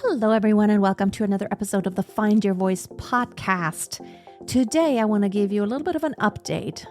Hello, everyone, and welcome to another episode of the Find Your Voice podcast. Today, I want to give you a little bit of an update.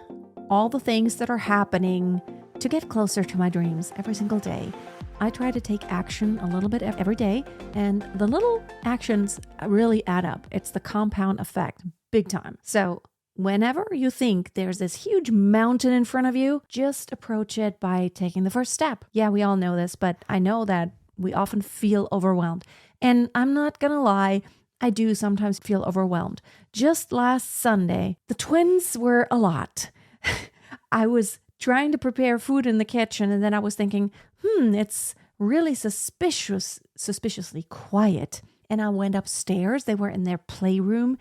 All the things that are happening to get closer to my dreams every single day. I try to take action a little bit every day, and the little actions really add up. It's the compound effect, big time. So whenever you think there's this huge mountain in front of you, just approach it by taking the first step. Yeah, we all know this, but I know that we often feel overwhelmed. And I'm not going to lie, I do sometimes feel overwhelmed. Just last Sunday, the twins were a lot. I was trying to prepare food in the kitchen, and then I was thinking, it's really suspiciously quiet. And I went upstairs. They were in their playroom,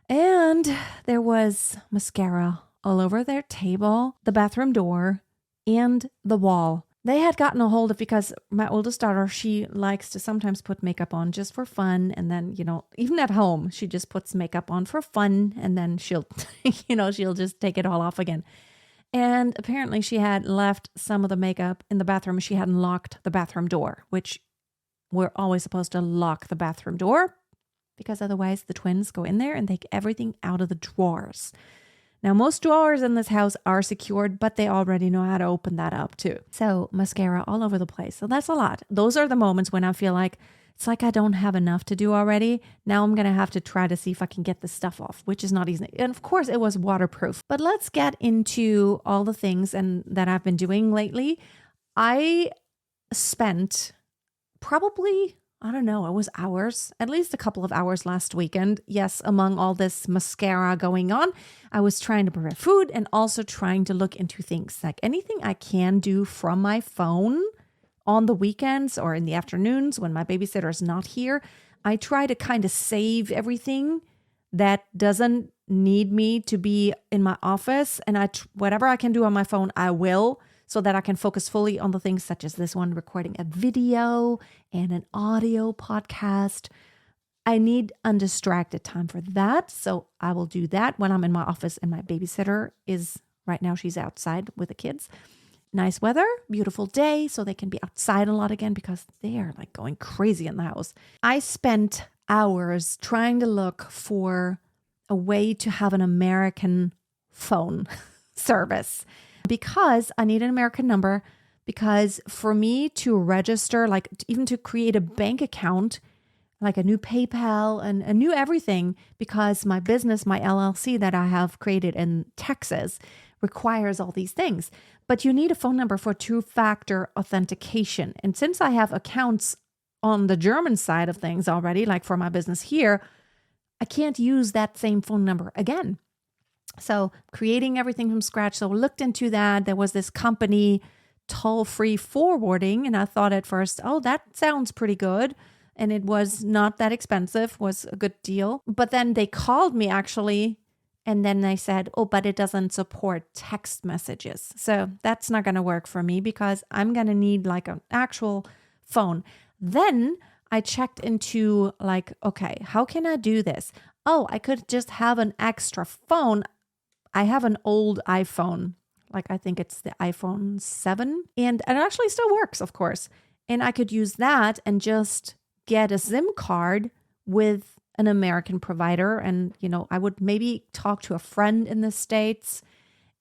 and there was mascara all over their table, the bathroom door, and the wall. They had gotten a hold of, because my oldest daughter, she likes to sometimes put makeup on just for fun. And then, even at home, she just puts makeup on for fun. And then she'll, she'll just take it all off again. And apparently she had left some of the makeup in the bathroom. She hadn't locked the bathroom door, which we're always supposed to lock the bathroom door because otherwise the twins go in there and take everything out of the drawers. Now, most drawers in this house are secured, but they already know how to open that up too. So mascara all over the place. So that's a lot. Those are the moments when I feel like it's like I don't have enough to do already. Now I'm going to have to try to see if I can get this stuff off, which is not easy. And of course, it was waterproof. But let's get into all the things that I've been doing lately. I spent probably, it was hours, at least a couple of hours last weekend. Yes, among all this mascara going on, I was trying to prepare food and also trying to look into things like anything I can do from my phone on the weekends or in the afternoons when my babysitter is not here. I try to kind of save everything that doesn't need me to be in my office. And whatever I can do on my phone, I will, so that I can focus fully on the things such as this one, recording a video and an audio podcast. I need undistracted time for that. So I will do that when I'm in my office and my babysitter is, right now she's outside with the kids. Nice weather, beautiful day, so they can be outside a lot again because they are like going crazy in the house. I spent hours trying to look for a way to have an American phone service, because I need an American number, because for me to register, like even to create a bank account, like a new PayPal and a new everything, because my business, my LLC that I have created in Texas requires all these things. But you need a phone number for two-factor authentication. And since I have accounts on the German side of things already, like for my business here, I can't use that same phone number again. So creating everything from scratch. So I looked into that. There was this company, Toll-Free Forwarding. And I thought at first, that sounds pretty good. And it was not that expensive, was a good deal. But then they called me actually. And then they said, but it doesn't support text messages. So that's not going to work for me because I'm going to need like an actual phone. Then I checked into okay, how can I do this? I could just have an extra phone. I have an old iPhone, I think it's the iPhone 7, and it actually still works, of course. And I could use that and just get a SIM card with an American provider. And, I would maybe talk to a friend in the States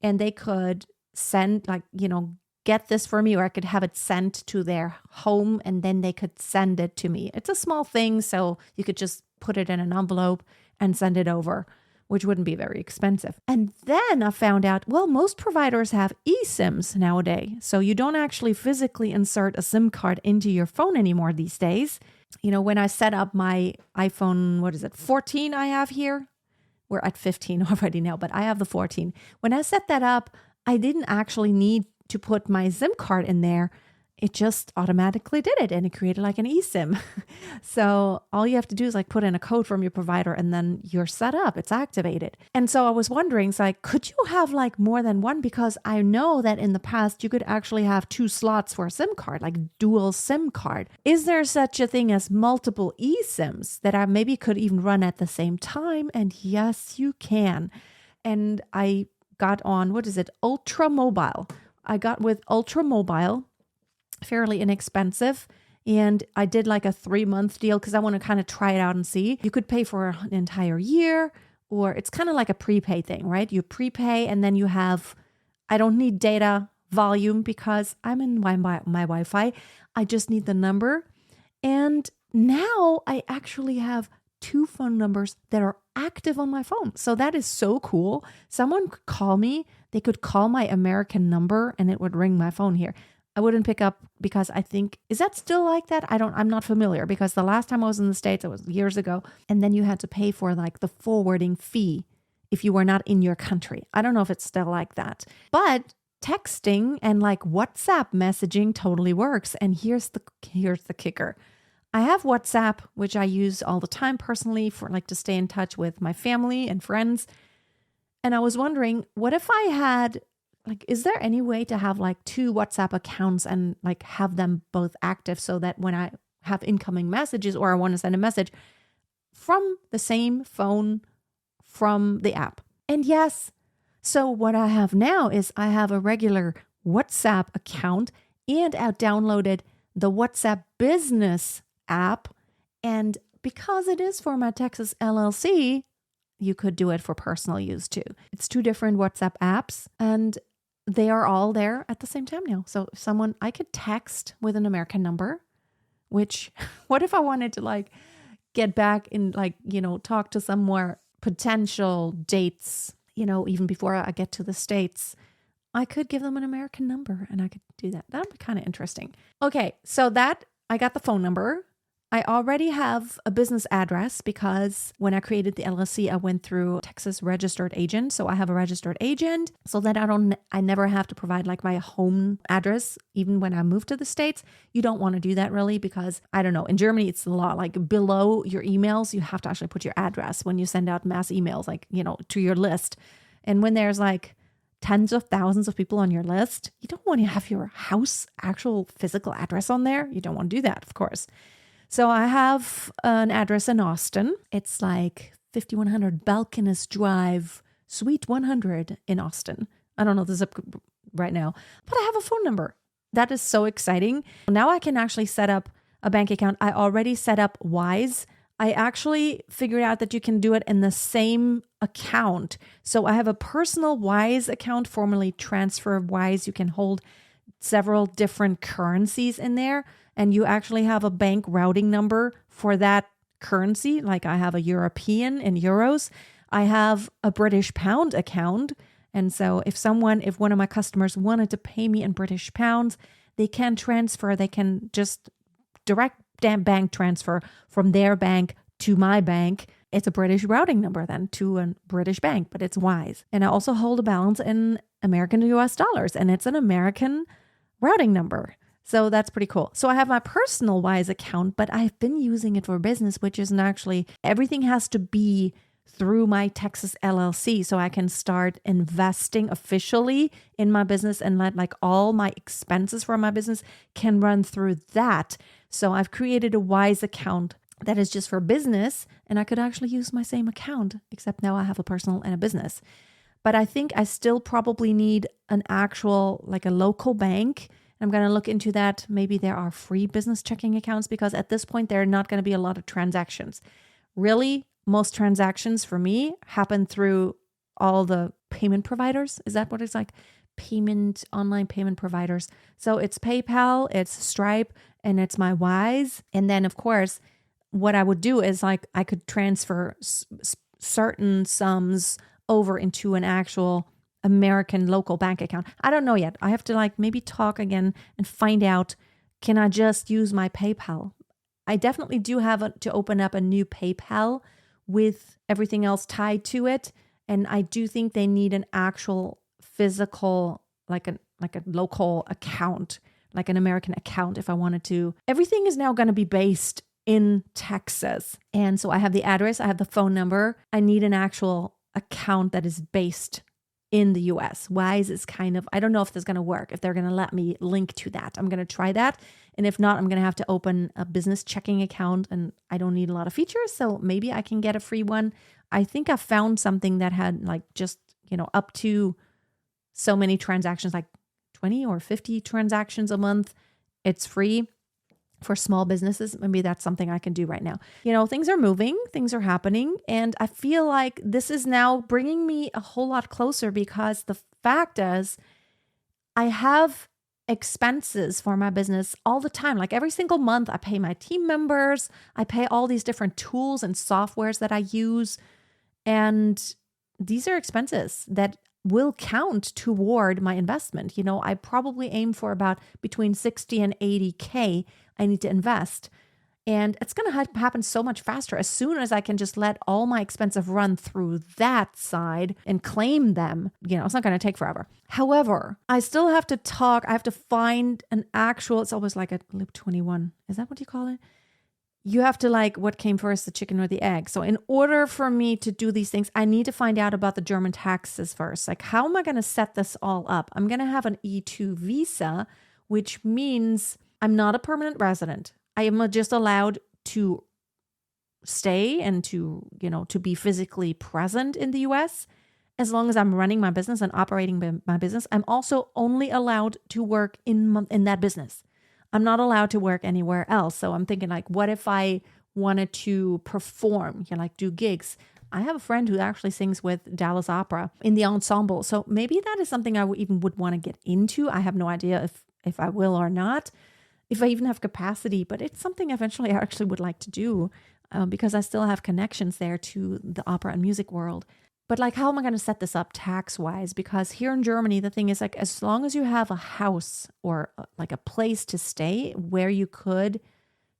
and they could send, get this for me, or I could have it sent to their home and then they could send it to me. It's a small thing, so you could just put it in an envelope and send it over, which wouldn't be very expensive. And then I found out, most providers have eSIMs nowadays. So you don't actually physically insert a SIM card into your phone anymore these days. When I set up my iPhone, 14 I have here? We're at 15 already now, but I have the 14. When I set that up, I didn't actually need to put my SIM card in there. It just automatically did it and it created like an eSIM. So all you have to do is put in a code from your provider and then you're set up, it's activated. And so I was wondering, could you have more than one? Because I know that in the past you could actually have 2 slots for a SIM card, like dual SIM card. Is there such a thing as multiple eSIMs that I maybe could even run at the same time? And yes, you can. And I got on, Ultra Mobile. I got with Ultra Mobile. Fairly inexpensive. And I did like a 3-month deal because I want to kind of try it out and see. You could pay for an entire year, or it's kind of like a prepay thing, right? You prepay and then you have, I don't need data volume because I'm in my Wi-Fi. I just need the number. And now I actually have 2 phone numbers that are active on my phone. So that is so cool. Someone could call me, they could call my American number and it would ring my phone here. I wouldn't pick up because I think, is that still like that? I'm not familiar because the last time I was in the States, it was years ago. And then you had to pay for like the forwarding fee if you were not in your country. I don't know if it's still like that, but texting and like WhatsApp messaging totally works. And here's the kicker. I have WhatsApp, which I use all the time personally for like to stay in touch with my family and friends. And I was wondering, what if I had like, is there any way to have like 2 WhatsApp accounts and like have them both active so that when I have incoming messages or I want to send a message from the same phone from the app? And yes, so what I have now is I have a regular WhatsApp account and I downloaded the WhatsApp Business app. And because it is for my Texas LLC, you could do it for personal use too. It's 2 different WhatsApp apps and they are all there at the same time now. So if I could text with an American number, which what if I wanted to like get back and like, talk to some more potential dates, even before I get to the States, I could give them an American number and I could do that. That would be kind of interesting. Okay. So that I got the phone number. I already have a business address because when I created the LLC, I went through Texas registered agent. So I have a registered agent so that I never have to provide like my home address. Even when I move to the States, you don't want to do that really because I don't know. In Germany, it's a lot like below your emails, you have to actually put your address when you send out mass emails, like, to your list. And when there's like tens of thousands of people on your list, you don't want to have your house actual physical address on there. You don't want to do that, of course. So I have an address in Austin. It's like 5100 Balcones Drive, Suite 100 in Austin. I don't know the zip code right now, but I have a phone number. That is so exciting. Now I can actually set up a bank account. I already set up Wise. I actually figured out that you can do it in the same account. So I have a personal Wise account, formerly TransferWise. You can hold several different currencies in there. And you actually have a bank routing number for that currency. Like I have a European in euros. I have a British pound account. And so if one of my customers wanted to pay me in British pounds, they can just direct bank transfer from their bank to my bank. It's a British routing number then to a British bank, but it's Wise. And I also hold a balance in American US dollars and it's an American routing number. So that's pretty cool. So I have my personal Wise account, but I've been using it for business, which isn't actually, everything has to be through my Texas LLC. So I can start investing officially in my business and let like all my expenses for my business can run through that. So I've created a Wise account that is just for business and I could actually use my same account, except now I have a personal and a business. But I think I still probably need an actual, like a local bank. I'm going to look into that. Maybe there are free business checking accounts because at this point, there are not going to be a lot of transactions. Really, most transactions for me happen through all the payment providers. Is that what it's like? Online payment providers. So it's PayPal, it's Stripe, and it's my Wise. And then, of course, what I would do is like I could transfer certain sums over into an actual American local bank account. I don't know yet. I have to like maybe talk again and find out, can I just use my PayPal? I definitely do have to open up a new PayPal with everything else tied to it. And I do think they need an actual physical, like a local account, like an American account if I wanted to. Everything is now going to be based in Texas. And so I have the address, I have the phone number. I need an actual account that is based in the US. Wise is I don't know if this is going to work, if they're going to let me link to that. I'm going to try that. And if not, I'm going to have to open a business checking account and I don't need a lot of features. So maybe I can get a free one. I think I found something that had like just, up to so many transactions, like 20 or 50 transactions a month. It's free. for small businesses, maybe that's something I can do right now. Things are moving, things are happening, and I feel like this is now bringing me a whole lot closer because the fact is, I have expenses for my business all the time. Like every single month, I pay my team members, I pay all these different tools and softwares that I use. And these are expenses that will count toward my investment. I probably aim for about between 60 and 80K I need to invest. And it's going to happen so much faster as soon as I can just let all my expenses run through that side and claim them. It's not going to take forever. However, I still have to talk. I have to find it's always like a loop 21. Is that what you call it? You have to what came first, the chicken or the egg? So in order for me to do these things, I need to find out about the German taxes first. How am I going to set this all up? I'm going to have an E2 visa, which means I'm not a permanent resident. I am just allowed to stay and to be physically present in the US as long as I'm running my business and operating my business. I'm also only allowed to work in that business. I'm not allowed to work anywhere else. So I'm thinking what if I wanted to perform, do gigs? I have a friend who actually sings with Dallas Opera in the ensemble. So maybe that is something I would want to get into. I have no idea if I will or not, if I even have capacity, but it's something eventually I actually would like to do because I still have connections there to the opera and music world. But how am I going to set this up tax-wise? Because here in Germany, the thing is as long as you have a house or a place to stay where you could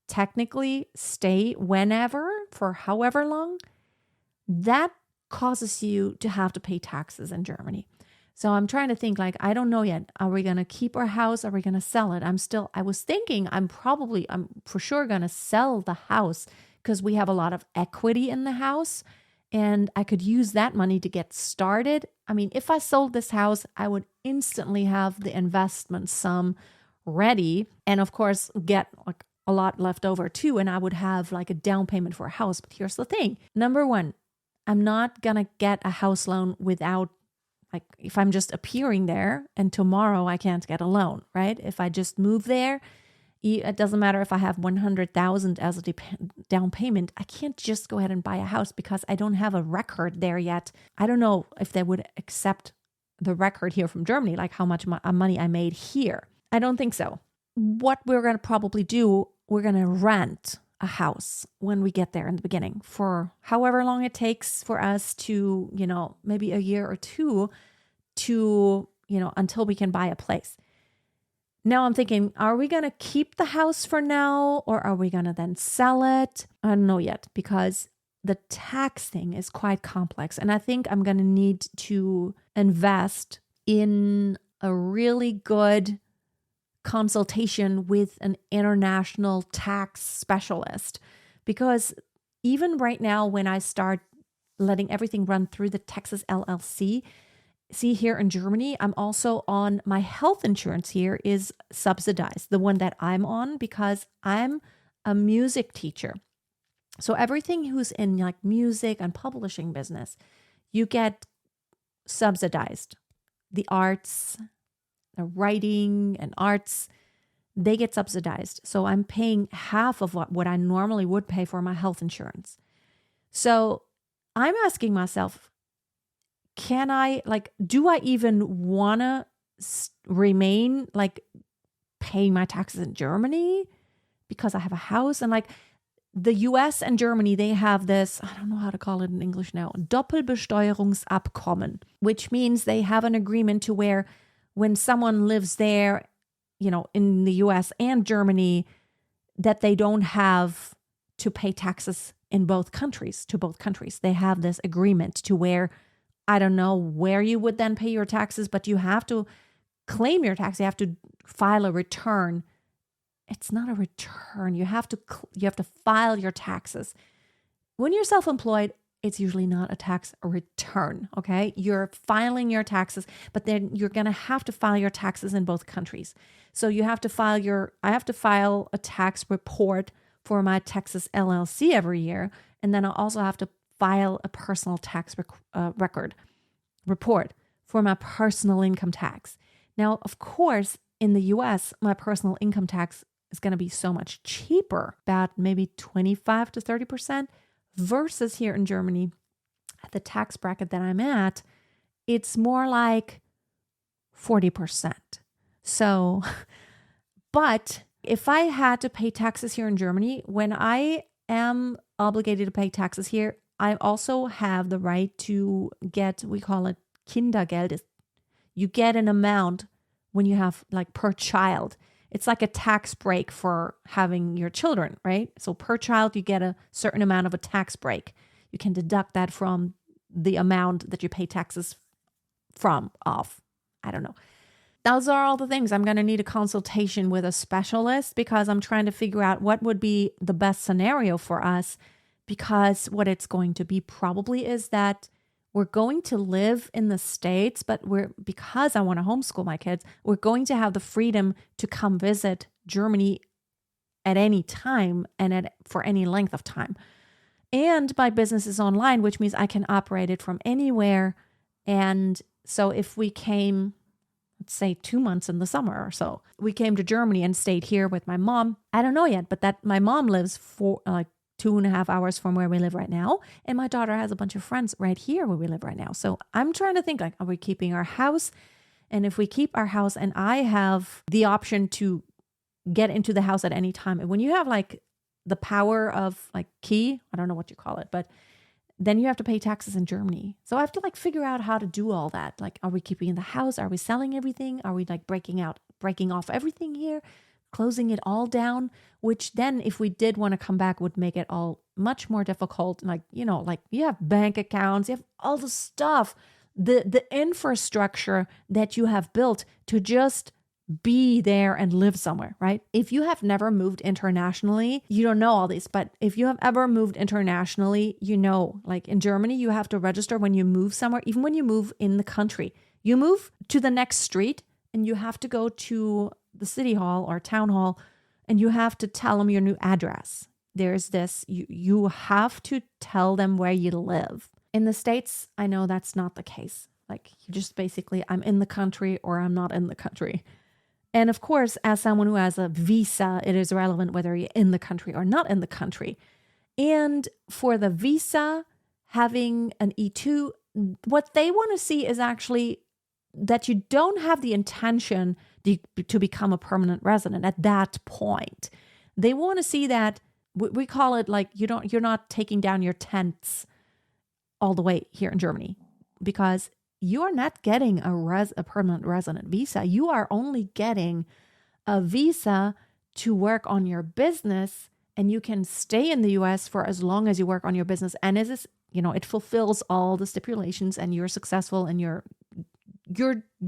technically stay whenever for however long, that causes you to have to pay taxes in Germany. So I'm trying to think I don't know yet. Are we going to keep our house? Are we going to sell it? I was thinking I'm for sure going to sell the house because we have a lot of equity in the house. And I could use that money to get started. I mean, if I sold this house, I would instantly have the investment sum ready. And of course, get a lot left over too. And I would have a down payment for a house. But here's the thing. Number one, I'm not going to get a house loan without, if I'm just appearing there and tomorrow I can't get a loan, right? If I just move there, it doesn't matter if I have 100,000 as a down payment. I can't just go ahead and buy a house because I don't have a record there yet. I don't know if they would accept the record here from Germany, how much money I made here. I don't think so. What we're going to probably do, we're going to rent a house when we get there in the beginning for however long it takes for us to, maybe a year or two to, until we can buy a place. Now I'm thinking, are we going to keep the house for now or are we going to then sell it? I don't know yet because the tax thing is quite complex. And I think I'm going to need to invest in a really good consultation with an international tax specialist because even right now when I start letting everything run through the Texas LLC, see, here in Germany, I'm also on my health insurance here is subsidized, the one that I'm on because I'm a music teacher. So everything who's in music and publishing business, you get subsidized. The arts, the writing and arts, they get subsidized. So I'm paying half of what I normally would pay for my health insurance. So I'm asking myself, can I, do I even want to remain paying my taxes in Germany because I have a house? And the US and Germany, they have this, I don't know how to call it in English now, Doppelbesteuerungsabkommen, which means they have an agreement to where when someone lives there, in the US and Germany, that they don't have to pay taxes in both countries, to both countries. They have this agreement to where, I don't know where you would then pay your taxes, but you have to claim your tax. You have to file a return. It's not a return. You have to file your taxes. When you're self-employed, it's usually not a tax return, okay? You're filing your taxes, but then you're going to have to file your taxes in both countries. So I have to file a tax report for my Texas LLC every year. And then I also have to file a personal tax report for my personal income tax. Now, of course, in the US, my personal income tax is going to be so much cheaper, about maybe 25 to 30%, versus here in Germany, at the tax bracket that I'm at, it's more like 40%. So, but if I had to pay taxes here in Germany, when I am obligated to pay taxes here, I also have the right to get, we call it Kindergeld. You get an amount when you have like per child. It's like a tax break for having your children, right? So per child, you get a certain amount of a tax break. You can deduct that from the amount that you pay taxes off. I don't know. Those are all the things. I'm going to need a consultation with a specialist because I'm trying to figure out what would be the best scenario for us, because what it's going to be probably is that we're going to live in the States, but because I want to homeschool my kids, we're going to have the freedom to come visit Germany at any time and for any length of time. And my business is online, which means I can operate it from anywhere. And so if we came, let's say 2 months in the summer or so, we came to Germany and stayed here with my mom. I don't know yet, but that my mom lives for 2.5 hours from where we live right now. And my daughter has a bunch of friends right here where we live right now. So I'm trying to think, like, are we keeping our house? And if we keep our house and I have the option to get into the house at any time, and when you have like the power of like key, I don't know what you call it, but then you have to pay taxes in Germany. So I have to like figure out how to do all that. Like, are we keeping the house? Are we selling everything? Are we like breaking off everything here? Closing it all down, which then if we did want to come back would make it all much more difficult. Like, like you have bank accounts, you have all the stuff, the infrastructure that you have built to just be there and live somewhere, right? If you have never moved internationally, you don't know all these, but if you have ever moved internationally, like in Germany, you have to register when you move somewhere, even when you move in the country. You move to the next street and you have to go to the city hall or town hall, and you have to tell them your new address. There's this, you have to tell them where you live. In the States, I know that's not the case. Like, you just basically, I'm in the country or I'm not in the country. And of course, as someone who has a visa, it is relevant whether you're in the country or not in the country. And for the visa, having an E2, what they want to see is actually that you don't have the intention to become a permanent resident at that point. They want to see that, we call it like you're not taking down your tents all the way here in Germany, because you're not getting a permanent resident visa. You are only getting a visa to work on your business, and you can stay in the US for as long as you work on your business. And it fulfills all the stipulations, and you're successful, and you're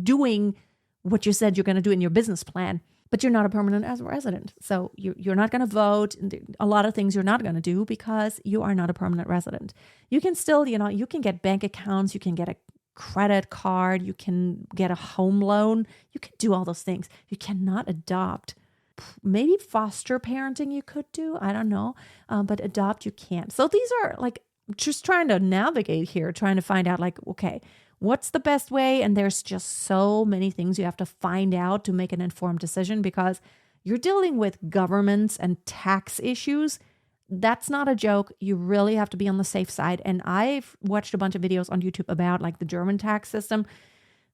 doing what you said you're going to do in your business plan, but you're not a permanent resident. So you're not going to vote. A lot of things you're not going to do because you are not a permanent resident. You can still, you can get bank accounts, you can get a credit card, you can get a home loan, you can do all those things. You cannot adopt. Maybe foster parenting you could do, I don't know, but adopt you can't. So these are like just trying to navigate here, trying to find out like, okay, what's the best way? And there's just so many things you have to find out to make an informed decision, because you're dealing with governments and tax issues. That's not a joke. You really have to be on the safe side. And I've watched a bunch of videos on YouTube about like the German tax system.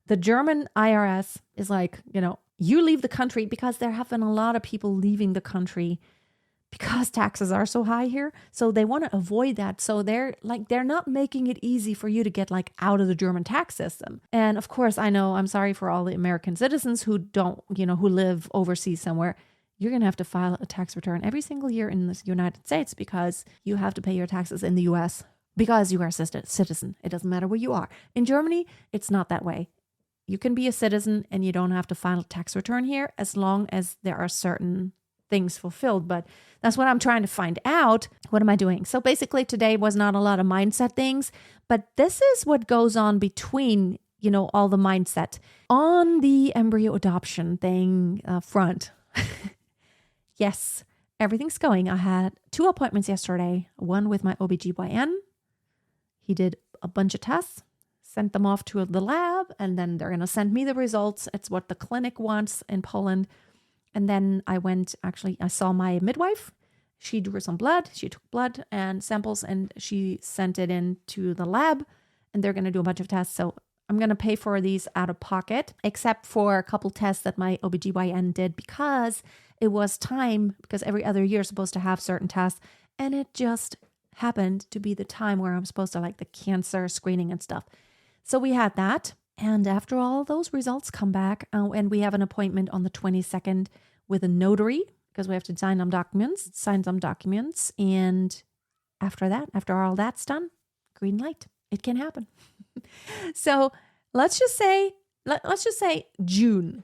The German IRS is like, you leave the country, because there have been a lot of people leaving the country because taxes are so high here. So they want to avoid that. So they're not making it easy for you to get like out of the German tax system. And of course, I'm sorry for all the American citizens who don't, who live overseas somewhere. You're going to have to file a tax return every single year in the United States, because you have to pay your taxes in the US because you are a citizen. It doesn't matter where you are. In Germany, it's not that way. You can be a citizen and you don't have to file a tax return here as long as there are certain things fulfilled. But that's what I'm trying to find out. What am I doing? So basically today was not a lot of mindset things, but this is what goes on between, all the mindset on the embryo adoption thing front. Yes, everything's going. I had 2 appointments yesterday, one with my OBGYN. He did a bunch of tests, sent them off to the lab, and then they're going to send me the results. It's what the clinic wants in Poland. And then I saw my midwife. She drew some blood. She took blood and samples and she sent it in to the lab and they're going to do a bunch of tests. So I'm going to pay for these out of pocket, except for a couple tests that my OBGYN did because it was time, because every other year is supposed to have certain tests. And it just happened to be the time where I'm supposed to like the cancer screening and stuff. So we had that. And after all those results come back, and we have an appointment on the 22nd with a notary because we have to sign some documents. And after all that's done, green light, it can happen. So let's just say June.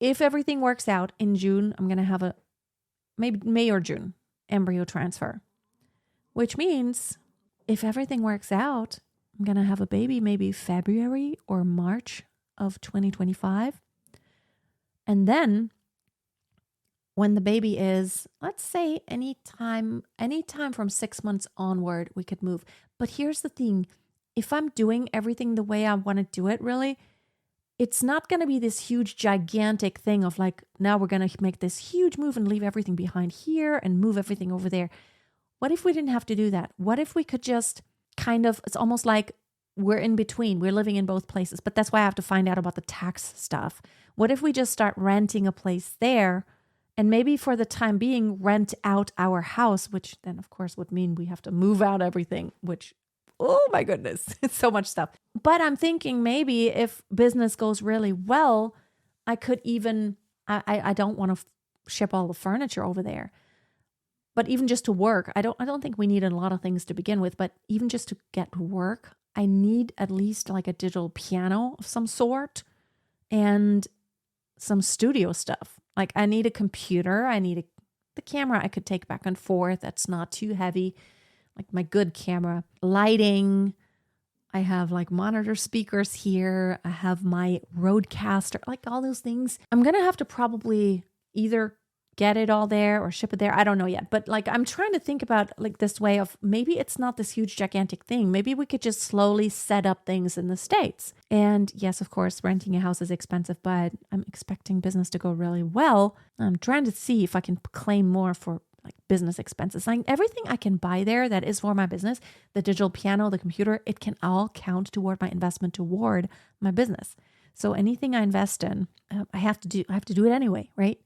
If everything works out in June, I'm going to have a maybe May or June embryo transfer, which means if everything works out, I'm going to have a baby maybe February or March of 2025. And then when the baby is, let's say anytime from 6 months onward, we could move. But here's the thing. If I'm doing everything the way I want to do it, really, it's not going to be this huge, gigantic thing of like, now we're going to make this huge move and leave everything behind here and move everything over there. What if we didn't have to do that? What if we could just it's almost like we're in between. We're living in both places, but that's why I have to find out about the tax stuff. What if we just start renting a place there and maybe for the time being rent out our house, which then of course would mean we have to move out everything, which, oh my goodness, it's so much stuff. But I'm thinking maybe if business goes really well, I could even, I don't want to ship all the furniture over there. But even just to work, I don't think we need a lot of things to begin with, but even just to get to work, I need at least like a digital piano of some sort and some studio stuff. Like I need a computer. I need the camera I could take back and forth. That's not too heavy. Like my good camera. Lighting. I have like monitor speakers here. I have my Rodecaster, like all those things. I'm going to have to probably either get it all there or ship it there. I don't know yet. But like I'm trying to think about like this way of maybe it's not this huge gigantic thing. Maybe we could just slowly set up things in the States. And yes, of course, renting a house is expensive, but I'm expecting business to go really well. I'm trying to see if I can claim more for like business expenses. Like everything I can buy there that is for my business, the digital piano, the computer, it can all count toward my investment toward my business. So anything I invest in, I have to do it anyway, right?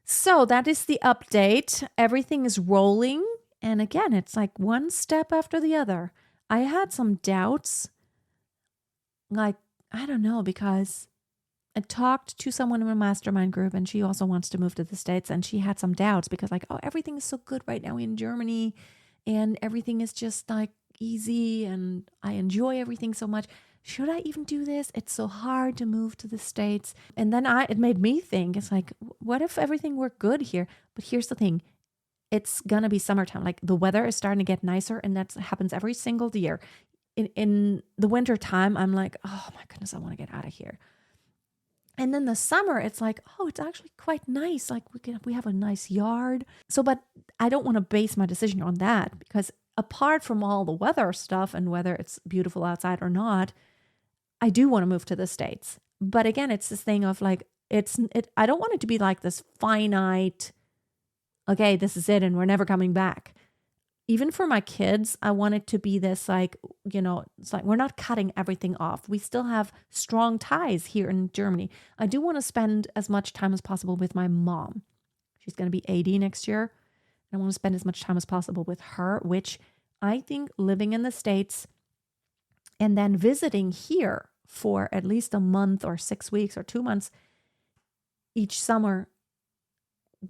So that is the update. Everything is rolling. And again, it's like one step after the other. I had some doubts. Like, I don't know, because I talked to someone in a mastermind group and she also wants to move to the States. And she had some doubts because like, oh, everything is so good right now in Germany. And everything is just like easy. And I enjoy everything so much. Should I even do this? It's so hard to move to the States. And then it made me think, it's like, what if everything were good here? But here's the thing. It's going to be summertime. Like the weather is starting to get nicer and that happens every single year. In the winter time, I'm like, oh my goodness, I want to get out of here. And then the summer, it's like, oh, it's actually quite nice. Like we have a nice yard. So, but I don't want to base my decision on that because apart from all the weather stuff and whether it's beautiful outside or not, I do want to move to the States. But again, it's this thing of like, I don't want it to be like this finite, okay, this is it and we're never coming back. Even for my kids, I want it to be this like, it's like we're not cutting everything off. We still have strong ties here in Germany. I do want to spend as much time as possible with my mom. She's going to be 80 next year. And I want to spend as much time as possible with her, which I think living in the States and then visiting here for at least a month or 6 weeks or 2 months each summer,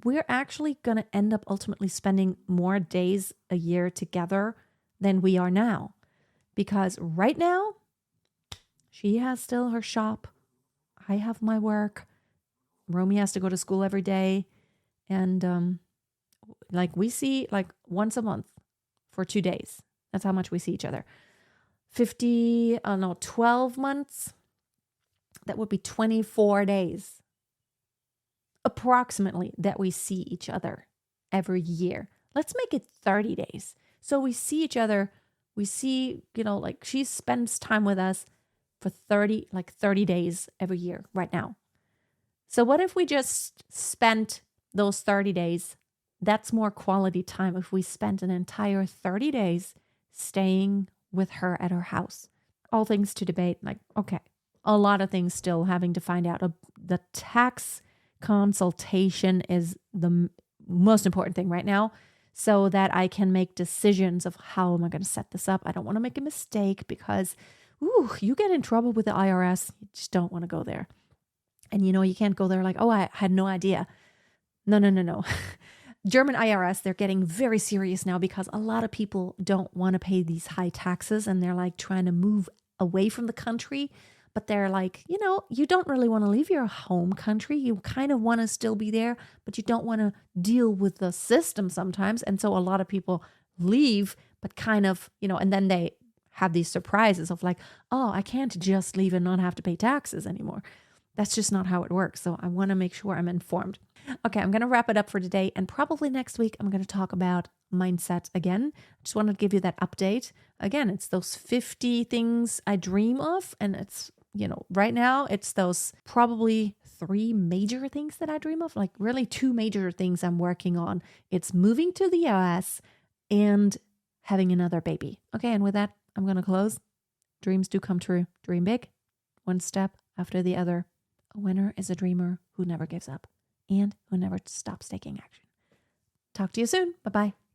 we're actually going to end up ultimately spending more days a year together than we are now. Because right now, she has still her shop. I have my work. Romy has to go to school every day. And like we see like once a month for 2 days. That's how much we see each other. 12 months. That would be 24 days. Approximately that we see each other every year. Let's make it 30 days. So we see each other, we see, like she spends time with us for 30 days every year right now. So what if we just spent those 30 days? That's more quality time if we spent an entire 30 days staying with her at her house. All things to debate, like, okay, a lot of things still having to find out. The tax consultation is the most important thing right now so that I can make decisions of how am I going to set this up. I don't want to make a mistake because, you get in trouble with the IRS. You just don't want to go there. And you can't go there like, oh, I had no idea. No. German IRS, they're getting very serious now because a lot of people don't want to pay these high taxes and they're like trying to move away from the country. But they're like, you don't really want to leave your home country. You kind of want to still be there, but you don't want to deal with the system sometimes. And so a lot of people leave, but kind of, and then they have these surprises of like, oh, I can't just leave and not have to pay taxes anymore. That's just not how it works. So I want to make sure I'm informed. Okay, I'm going to wrap it up for today. And probably next week, I'm going to talk about mindset again. I just wanted to give you that update. Again, it's those 50 things I dream of. And it's, right now, it's those probably 3 major things that I dream of. Like really 2 major things I'm working on. It's moving to the US and having another baby. Okay, and with that, I'm going to close. Dreams do come true. Dream big, one step after the other. A winner is a dreamer who never gives up and who never stops taking action. Talk to you soon. Bye-bye.